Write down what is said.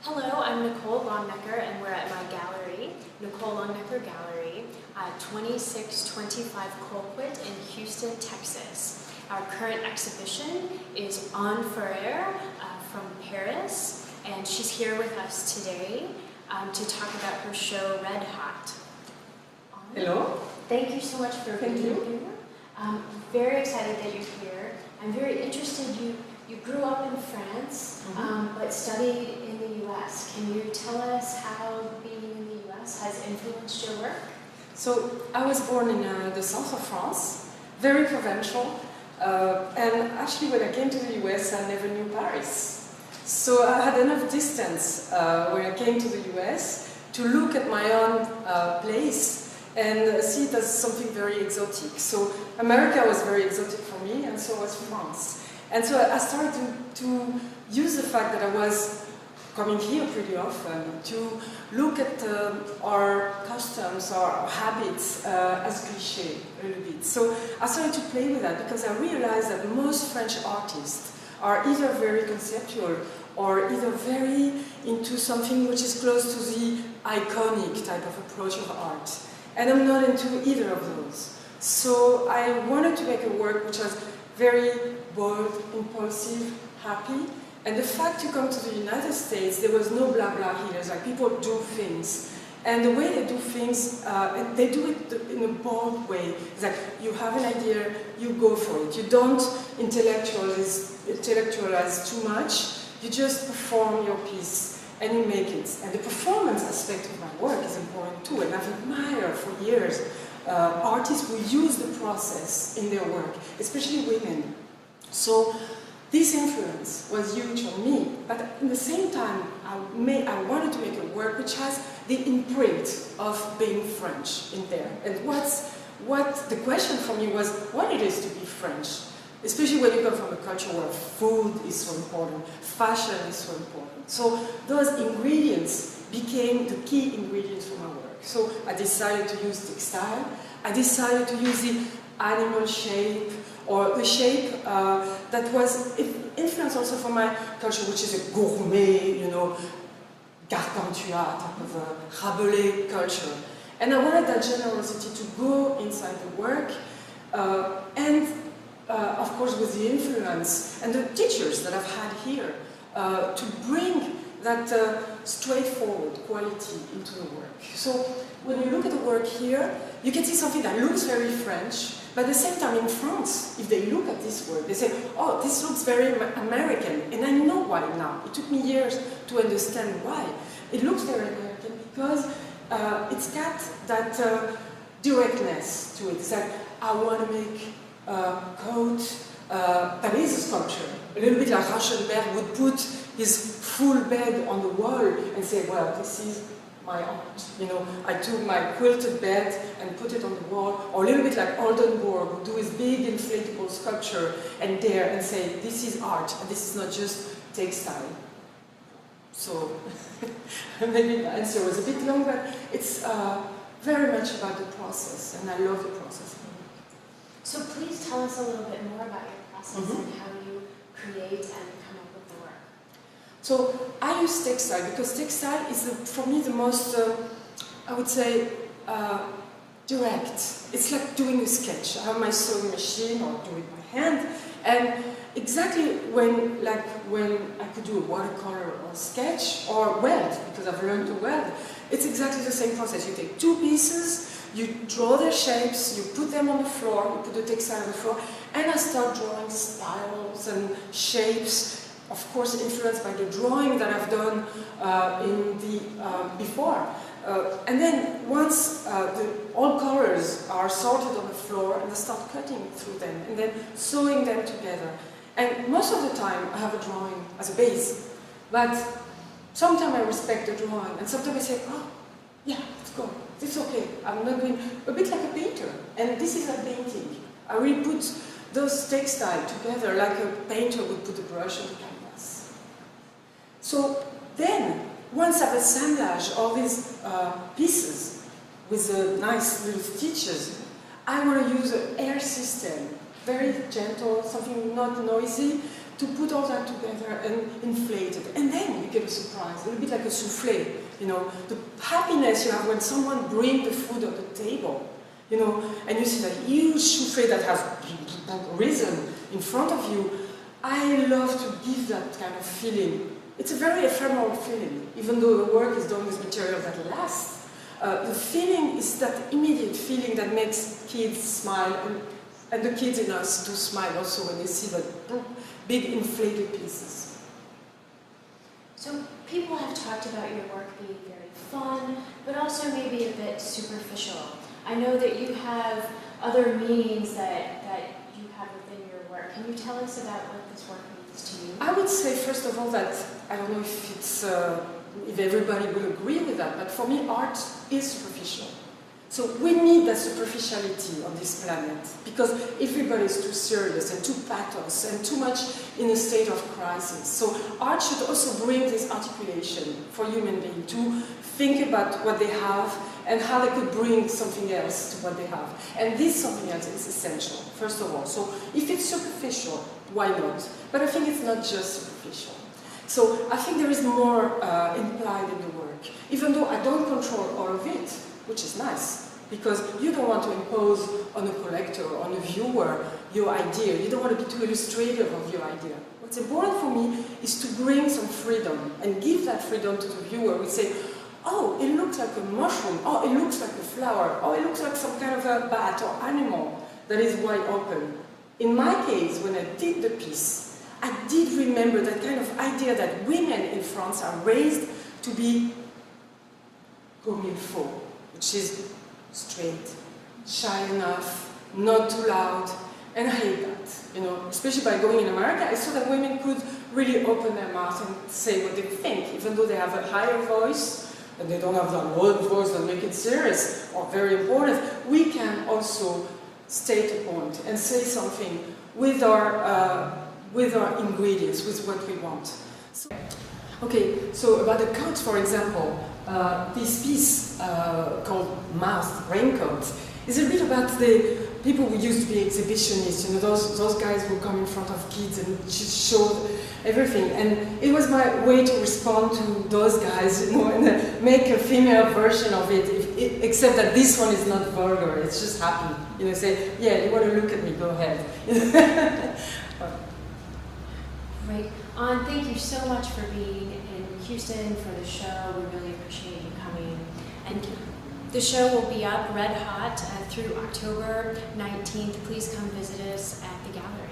Hello, I'm Nicole Longnecker, and we're at my gallery, Nicole Longnecker Gallery, at 2625 Colquitt in Houston, Texas. Our current exhibition is Anne Ferrer from Paris, and she's here with us today to talk about her show Red Hot. Hello. Thank you so much for being here. I'm very excited that you're here. I'm very interested. You grew up in France, but studied in the U.S. Can you tell us how being in the U.S. has influenced your work? So I was born in the south of France, very provincial, and actually when I came to the U.S. I never knew Paris. So I had enough distance when I came to the U.S. to look at my own place and see it as something very exotic. So America was very exotic for me, and so was France. And so I started to use the fact that I was coming here pretty often to look at our customs, our habits as cliché a little bit. So I started to play with that because I realized that most French artists are either very conceptual or either very into something which is close to the iconic type of approach of art. And I'm not into either of those. So I wanted to make a work which was very bold, impulsive, happy. And the fact to come to the United States, there was no blah blah here. It's like people do things. And the way they do things, and they do it in a bold way. It's like you have an idea, you go for it. You don't intellectualize too much. You just perform your piece and you make it. And the performance aspect of my work is important too. And I've admired for years artists who use the process in their work, especially women. So this influence was huge on me, but at the same time I wanted to make a work which has the imprint of being French in there. And what the question for me was what it is to be French, especially when you come from a culture where food is so important, fashion is so important. So those ingredients became the key ingredients for my work. So I decided to use textile. I decided to use the animal shape, or the shape that was influenced also from my culture, which is a gourmet, gargantua type of a Rabelais culture. And I wanted that generosity to go inside the work, and of course with the influence and the teachers that I've had here, to bring that straightforward quality into the work. So when you look at the work here, you can see something that looks very French, but at the same time in France, if they look at this work, they say, oh, this looks very American. And I know why now. It took me years to understand why. It looks very American because it's got that directness to it. It's like, I want to make a coat that is a sculpture. A little bit like Rauschenberg would put his full bed on the wall and say, well, this is my art. I took my quilted bed and put it on the wall, or a little bit like Oldenburg would do his big inflatable sculpture and dare and say, this is art, and this is not just textile. So maybe the answer was a bit long, but it's very much about the process, and I love the process. So please tell us a little bit more about your process and how you create and come up with the work. So I use textile because textile is, for me, the most, I would say, direct. It's like doing a sketch. I have my sewing machine or do it by hand, and exactly when I could do a watercolor or a sketch or weld, because I've learned to weld, it's exactly the same process. You take two pieces, you draw their shapes, you put them on the floor, you put the textile on the floor, and I start drawing spirals and shapes, of course influenced by the drawing that I've done before. And then once all colors are sorted on the floor, and I start cutting through them, and then sewing them together. And most of the time I have a drawing as a base, but sometimes I respect the drawing, and sometimes I say, oh, yeah, let's go. It's okay. I'm not going, a bit like a painter. And this is a painting. I really put those textiles together like a painter would put a brush on the canvas. So then, once I've assembled all these pieces with the nice little stitches, I want to use an air system, very gentle, something not noisy, to put all that together and inflate it. And then you get a surprise, a little bit like a souffle, you know, the happiness you have when someone brings the food on the table, you know, and you see that huge souffle that has risen in front of you. I love to give that kind of feeling. It's a very ephemeral feeling, even though the work is done with material that lasts. The feeling is that immediate feeling that makes kids smile, and the kids in us do smile also when they see the big inflated pieces. So people have talked about your work being very fun, but also maybe a bit superficial. I know that you have other meanings that you have within your work. Can you tell us about what this work means to you? I would say, first of all, that I don't know if it's if everybody will agree with that, but for me, art is superficial. So we need that superficiality on this planet, because everybody is too serious and too pathos and too much in a state of crisis. So art should also bring this articulation for human beings to think about what they have and how they could bring something else to what they have. And this something else is essential, first of all. So if it's superficial, why not? But I think it's not just superficial. So I think there is more implied in the work, even though I don't control all of it, which is nice, because you don't want to impose on a collector, on a viewer, your idea. You don't want to be too illustrative of your idea. What's important for me is to bring some freedom and give that freedom to the viewer. We say, oh, it looks like a mushroom, oh, it looks like a flower, oh, it looks like some kind of a bat or animal that is wide open. In my case, when I did the piece, I did remember that kind of idea that women in France are raised to be comme il faut, which is straight, shy enough, not too loud, and I hate that. You know, especially by going in America, I saw that women could really open their mouth and say what they think, even though they have a higher voice, and they don't have that loud voice that make it serious or very important. We can also state a point and say something with our ingredients, with what we want. So, okay, so about the coat, for example, this piece called Mouth Raincoat is a bit about the people who used to be exhibitionists, you know, those guys who come in front of kids and just show everything. And it was my way to respond to those guys, you know, and make a female version of it, except that this one is not vulgar, it's just happy. You know, say, yeah, you want to look at me, go ahead. Great. Anne, thank you so much for being in Houston for the show. We really appreciate you coming. And the show will be up red hot through October 19th. Please come visit us at the gallery.